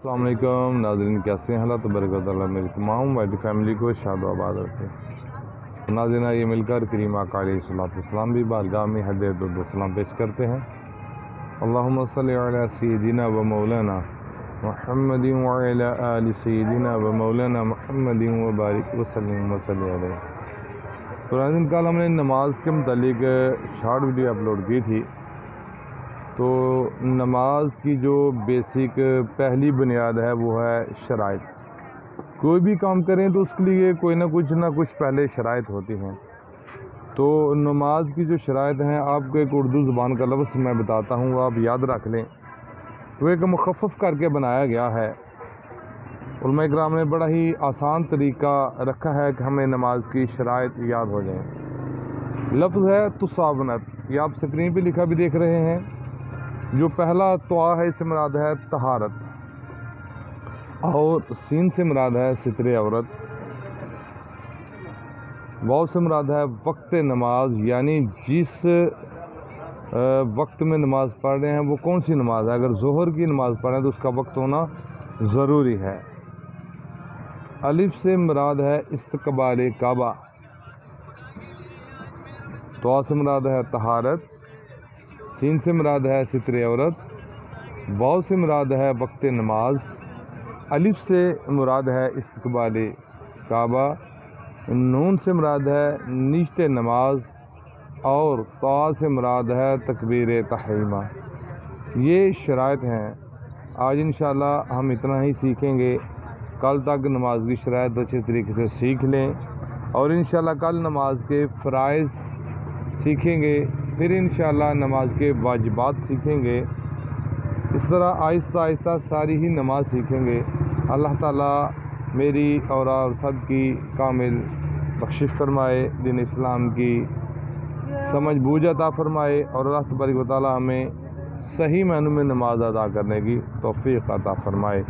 السلام علیکم ناظرین، کیسے ہیں؟ اللہ تبارک و تعالیٰ میری تمام وائڈ فیملی کو شاد و آباد رکھے۔ ناظرین، یہ مل کر کریم آقا علیہ السلام بھی بارگاہ میں حدیث درود و سلام پیش کرتے ہیں۔ اللہم صلی علی سیدنا و مولانا محمد وعلی آل سیدنا و مولانا محمد وبارک وسلم وصلی علیہ۔ تو ناظرین، کل ہم نے نماز کے متعلق شارٹ ویڈیو اپلوڈ کی تھی۔ تو نماز کی جو بیسک پہلی بنیاد ہے وہ ہے شرائط۔ کوئی بھی کام کریں تو اس کے لیے کوئی نہ کچھ پہلے شرائط ہوتی ہیں۔ تو نماز کی جو شرائط ہیں، آپ کو ایک اردو زبان کا لفظ میں بتاتا ہوں، آپ یاد رکھ لیں۔ تو ایک مخفف کر کے بنایا گیا ہے۔ علماء کرام نے بڑا ہی آسان طریقہ رکھا ہے کہ ہمیں نماز کی شرائط یاد ہو جائیں۔ لفظ ہے تصاونت، یہ آپ سکرین پہ لکھا بھی دیکھ رہے ہیں۔ جو پہلا توا ہے، اس سے مراد ہے طہارت، اور سین سے مراد ہے ستر عورت، واو سے مراد ہے وقت نماز، یعنی جس وقت میں نماز پڑھ رہے ہیں وہ کون سی نماز ہے۔ اگر ظہر کی نماز پڑھ رہے ہیں تو اس کا وقت ہونا ضروری ہے۔ الف سے مراد ہے استقبال کعبہ، توا سے مراد ہے طہارت، سین سے مراد ہے ستر عورت، واو سے مراد ہے وقت نماز، الف سے مراد ہے استقبال کعبہ، نون سے مراد ہے نیشت نماز، اور طا سے مراد ہے تکبیر تحریمہ۔ یہ شرائط ہیں۔ آج انشاءاللہ ہم اتنا ہی سیکھیں گے۔ کل تک نماز کی شرائط اچھے طریقے سے سیکھ لیں، اور انشاءاللہ کل نماز کے فرائض سیکھیں گے، پھر انشاءاللہ نماز کے واجبات سیکھیں گے۔ اس طرح آہستہ آہستہ ساری ہی نماز سیکھیں گے۔ اللہ تعالیٰ میری اور آپ سب کی کامل بخشش فرمائے، دین اسلام کی سمجھ بوجھ عطا فرمائے، اور اللہ تبارک و تعالیٰ ہمیں صحیح معنوں میں نماز ادا کرنے کی توفیق عطا فرمائے۔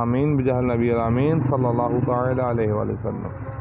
آمین بجاہ نبی الامین صلی اللہ تعالی علیہ وآلہ وسلم۔